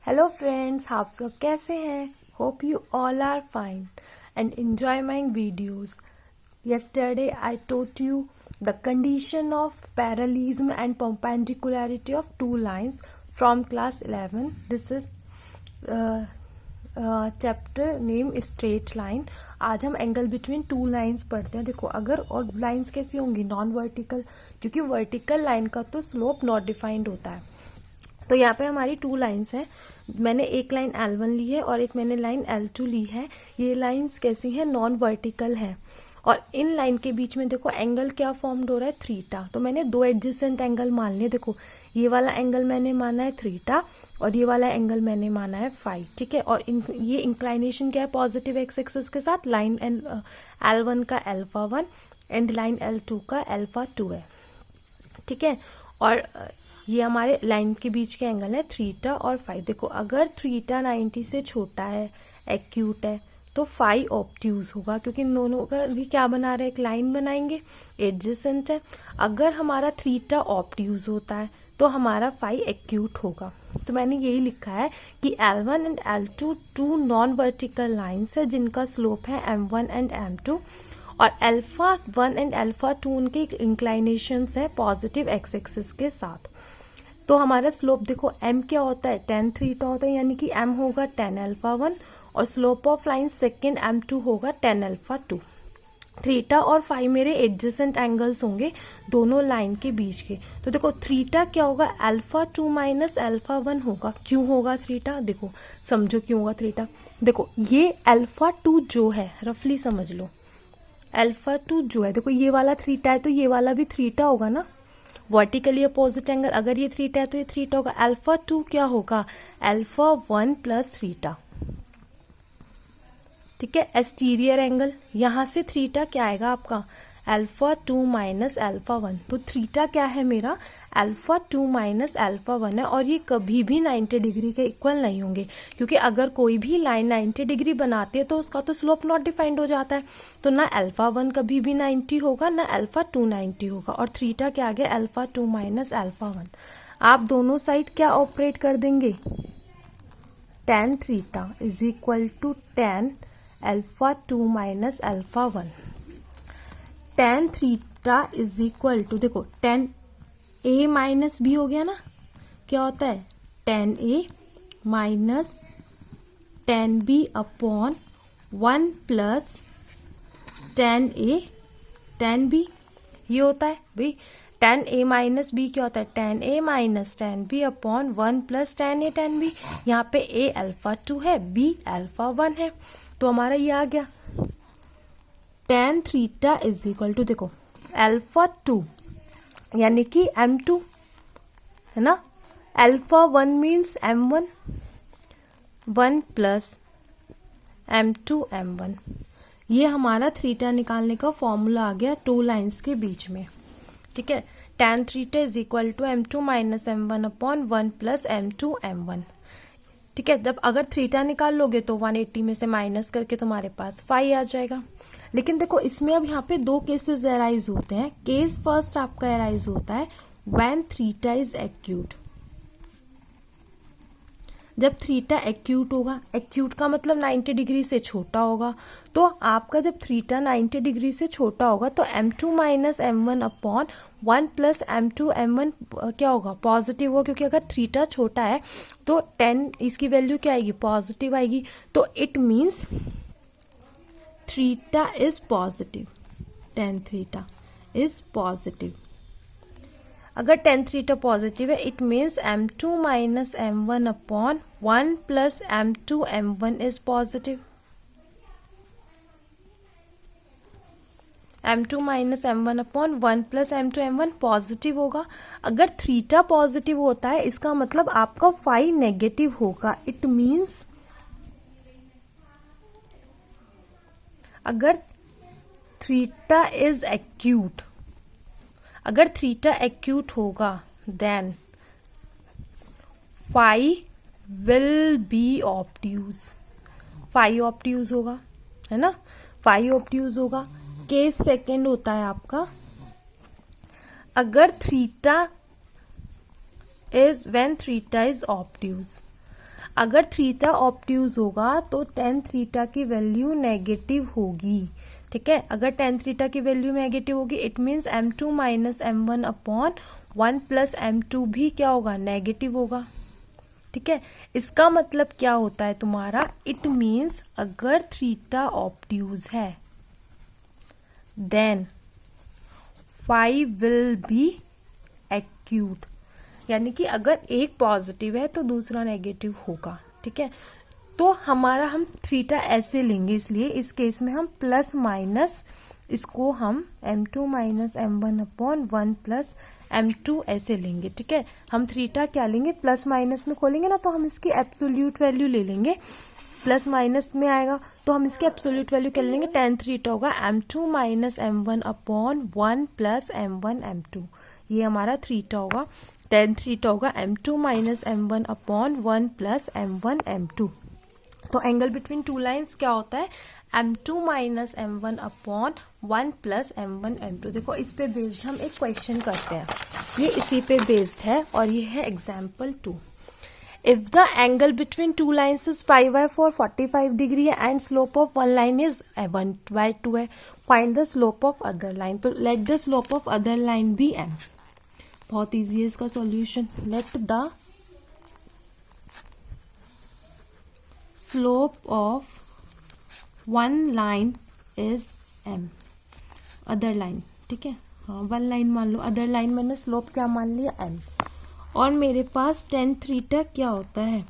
Hello friends, आप सब कैसे हैं? Hope you all are fine and enjoy my videos. Yesterday I taught you the condition of parallelism and perpendicularity of two lines from class 11. This is chapter name straight line. आज हम angle between two lines पढ़ते हैं. देखो, अगर और lines कैसी होंगी? Non vertical, क्योंकि वर्टिकल लाइन का तो स्लोप नॉट डिफाइंड होता है. तो यहाँ पे हमारी टू लाइंस हैं. मैंने एक लाइन L1 ली है और एक मैंने लाइन L2 ली है. ये लाइंस कैसी हैं? नॉन वर्टिकल है. और इन लाइन के बीच में देखो एंगल क्या फॉर्म्ड हो रहा है? थीटा. तो मैंने दो एडजेसेंट एंगल मान लिए. देखो, ये वाला एंगल मैंने माना है थीटा और ये वाला एंगल मैंने माना है फाई. ठीक है. और ये इंक्लाइनेशन क्या है? पॉजिटिव एक्स एक्सिस के साथ. लाइन L1 का α1 एंड लाइन L2 का α2 है. ठीक है. और ये हमारे लाइन के बीच के एंगल है थीटा और फाई. देखो, अगर थीटा 90 से छोटा है, एक्यूट है, तो फाई ऑब्ट्यूज होगा, क्योंकि इन दोनों का भी क्या बना रहे हैं? एक लाइन बनाएंगे, एडजेसेंट है. अगर हमारा थीटा ऑब्ट्यूज होता है तो हमारा फाई एक्यूट होगा. तो मैंने यही लिखा है कि L1 and L2 two non vertical lines है जिनका स्लोप है M1 एंड M2 और α1 एंड α2 उनके इंक्लाइनेशन है पॉजिटिव एक्स एक्सिस के साथ. तो हमारा स्लोप देखो m क्या होता है? tan थीटा होता है, यानी कि m होगा tan α1 और slope of line second M2 होगा tan α2. थीटा और फाई मेरे एडजेसेंट एंगल्स होंगे दोनों लाइन के बीच के. तो देखो थीटा क्या होगा? α2 माइनस α1 होगा. क्यों होगा थीटा? देखो समझो क्यों होगा थीटा. देखो, ये α2 जो है, रफली समझ लो, α2 जो है, देखो ये वाला थीटा है तो ये वाला भी थीटा होगा ना. वर्टिकली अपोजिट एंगल, अगर ये थीटा है तो ये थीटा होगा. α2 क्या होगा? α1 प्लस थीटा. ठीक है. एक्सटीरियर एंगल, यहां से थीटा क्या आएगा आपका? α2 माइनस α1. तो थीटा क्या है मेरा? α2 माइनस α1 है. और ये कभी भी 90 डिग्री के इक्वल नहीं होंगे, क्योंकि अगर कोई भी लाइन 90 डिग्री बनाती है तो उसका तो स्लोप नॉट डिफाइंड हो जाता है. तो ना α1 कभी भी 90 होगा ना α2 90 होगा. और थीटा क्या आ गया? α2 माइनस α1. आप दोनों साइड क्या ऑपरेट कर देंगे? tan theta is equal to tan α2 minus α1. tan theta is equal to, देखो tan a माइनस बी हो गया ना. क्या होता है? tan a minus tan b upon 1 plus tan a tan b. ये होता है भाई. tan a माइनस b क्या होता है? tan a minus tan b upon 1 plus tan a tan b. यहाँ पे a α2 है, b α1 है, तो हमारा ये आ गया. tan theta is equal to, देखो α2 यानी कि M2 है ना. α1 means M1, 1 plus M2 M1. ये हमारा थीटा निकालने का फॉर्मूला आ गया टू लाइंस के बीच में. ठीक है. tan theta is equal to M2 minus M1 upon 1 plus M2 M1. ठीक है. जब अगर थीटा निकाल लोगे तो 180 में से माइनस करके तुम्हारे पास फाई आ जाएगा. लेकिन देखो, इसमें अब यहाँ पे दो केसेस अराइज होते हैं. केस फर्स्ट आपका अराइज होता है व्हेन थीटा इज एक्यूट. जब थीटा एक्यूट होगा, एक्यूट का मतलब 90 डिग्री से छोटा होगा. तो आपका जब थीटा 90 डिग्री से छोटा होगा तो M2 minus M1 upon 1 plus M2 M1 क्या होगा? पॉजिटिव होगा, क्योंकि अगर थीटा छोटा है तो 10 इसकी वैल्यू क्या आएगी? पॉजिटिव आएगी. तो it means theta is positive. tan theta is positive. अगर tan थीटा पॉजिटिव है, it means M2 minus M1 upon 1 plus M2 M1 is positive. M2 minus M1 upon 1 plus M2 M1 positive होगा. अगर theta positive होता है, इसका मतलब आपका phi negative होगा. इट मीन्स अगर थीटा इज एक्यूट, अगर थीटा एक्यूट होगा then phi will be obtuse. Phi obtuse होगा, है ना. फाई ऑब्ट्यूज होगा. केस सेकेंड होता है आपका अगर theta is when theta is obtuse. अगर थीटा ऑब्ट्यूज होगा तो टेन थीटा की वैल्यू नेगेटिव होगी, ठीक है। अगर टेन थीटा की वैल्यू नेगेटिव होगी it means m2 minus m1 upon 1 plus m2 भी क्या होगा, नेगेटिव होगा, ठीक है। इसका मतलब क्या होता है तुम्हारा, इट मीन्स अगर थीटा ऑब्ट्यूज है then phi will be acute, यानी कि अगर एक पॉजिटिव है तो दूसरा नेगेटिव होगा, ठीक है। तो हमारा हम थीटा ऐसे लेंगे, इसलिए इस केस में हम प्लस माइनस इसको हम m2 minus m1 upon 1 plus m2 ऐसे लेंगे, ठीक है। हम थीटा क्या लेंगे, प्लस माइनस में खोलेंगे ना तो हम इसकी एब्सोल्यूट वैल्यू ले लेंगे, प्लस माइनस में आएगा तो हम इसके एब्सोल्यूट वैल्यू क्या लेंगे, टेन थीटा होगा m2 minus m1 upon 1 plus m1 m2, ये हमारा थीटा होगा, टेन थीटा होगा m2 minus m1 upon 1 plus m1 m2। तो एंगल बिटवीन टू लाइंस क्या होता है, m2 minus m1 upon 1 plus m1 m2। देखो इस पे बेस्ड हम एक क्वेश्चन करते हैं, ये इसी पे बेस्ड है और ये है example 2। If the angle between two lines is pi by 4 45 degree and slope of one line is 1/2 है, find the slope of other line. तो let the slope of other line be m, बहुत easy है इसका solution. Let the slope of one line is m, other line, ठीक है, हाँ one line मान लो, अदर लाइन मैंने स्लोप क्या मान लिया m, और मेरे पास टेन थीटा क्या होता है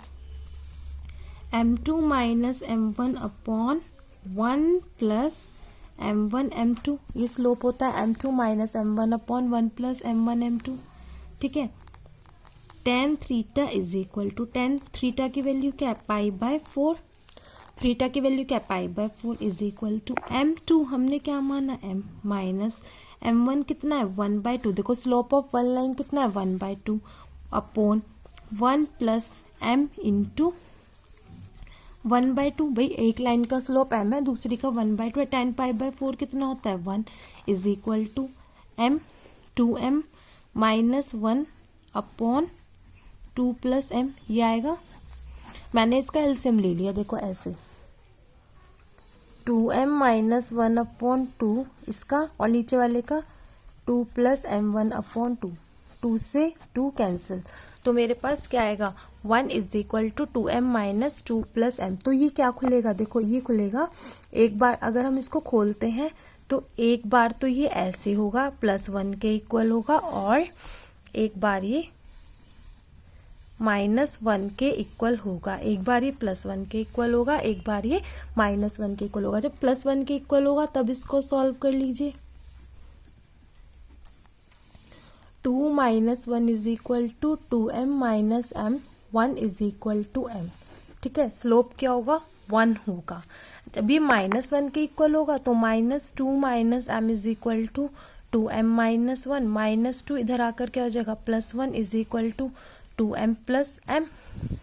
m2 minus m1 upon 1 plus m1 m2, ये स्लोप होता है m2 minus m1 upon 1 plus m1 m2, ठीक है। Tan theta is equal to, tan theta की वैल्यू क्या है, पाई बाय 4, थीटा की वैल्यू क्या है, pi by 4 is equal to m2 हमने क्या माना m माइनस m1 कितना है 1/2, देखो स्लोप ऑफ वन लाइन कितना है 1/2 अपॉन 1 प्लस m इंटू 1/2, भाई एक लाइन का स्लोप m है दूसरी का 1/2 है, टेन पाई बाय 4 कितना होता है 1 is equal to m 2m minus 1 upon 2 plus m, ये आएगा, मैंने इसका एलसीएम ले लिया, देखो ऐसे 2m माइनस 1 अपॉन 2 इसका और नीचे वाले का 2 प्लस m1 अपॉन 2, 2 से 2 कैंसिल, तो मेरे पास क्या आएगा 1 is equal to 2m minus 2 plus m। तो ये क्या खुलेगा, देखो ये खुलेगा, एक बार अगर हम इसको खोलते हैं तो एक बार तो ये ऐसे होगा +1 के इक्वल होगा, और एक बार ये -1 के इक्वल होगा, एक बार ये +1 के इक्वल होगा, एक बार ये -1 के इक्वल होगा। जब +1 के इक्वल होगा तब इसको सॉल्व कर लीजिए, 2 minus 1 is equal to 2m minus m, 1 is equal to m, ठीक है। स्लोप क्या होगा 1 होगा, जब ये -1 के इक्वल होगा तो -2 minus m is equal to 2m minus 1, -2 इधर आकर क्या हो जाएगा +1 is equal to 2m plus m,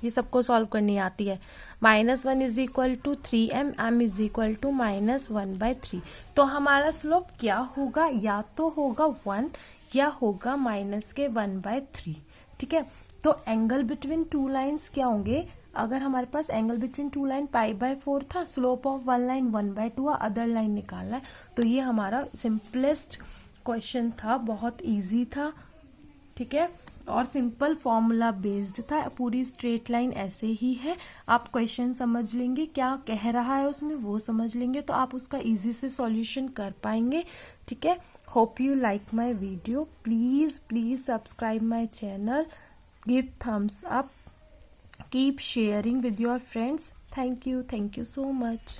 ये सबको सॉल्व करनी आती है, -1 is equal to 3m, m is equal to -1/3। तो हमारा स्लोप क्या होगा, या तो होगा 1 या होगा -1/3, ठीक है। तो एंगल बिटवीन टू लाइंस क्या होंगे, अगर हमारे पास angle between two line pi by 4 था, slope of one line 1/2, other line निकालना है, तो ये हमारा सिंपलेस्ट क्वेश्चन था, बहुत इजी था, ठीक है, और सिंपल फॉर्मूला बेस्ड था, पूरी स्ट्रेट लाइन ऐसे ही है। आप क्वेश्चन समझ लेंगे क्या कह रहा है उसमें, वो समझ लेंगे तो आप उसका इजी से सॉल्यूशन कर पाएंगे, ठीक है। Hope you like my video, please subscribe my channel, give thumbs up, keep sharing with your friends, thank you so much।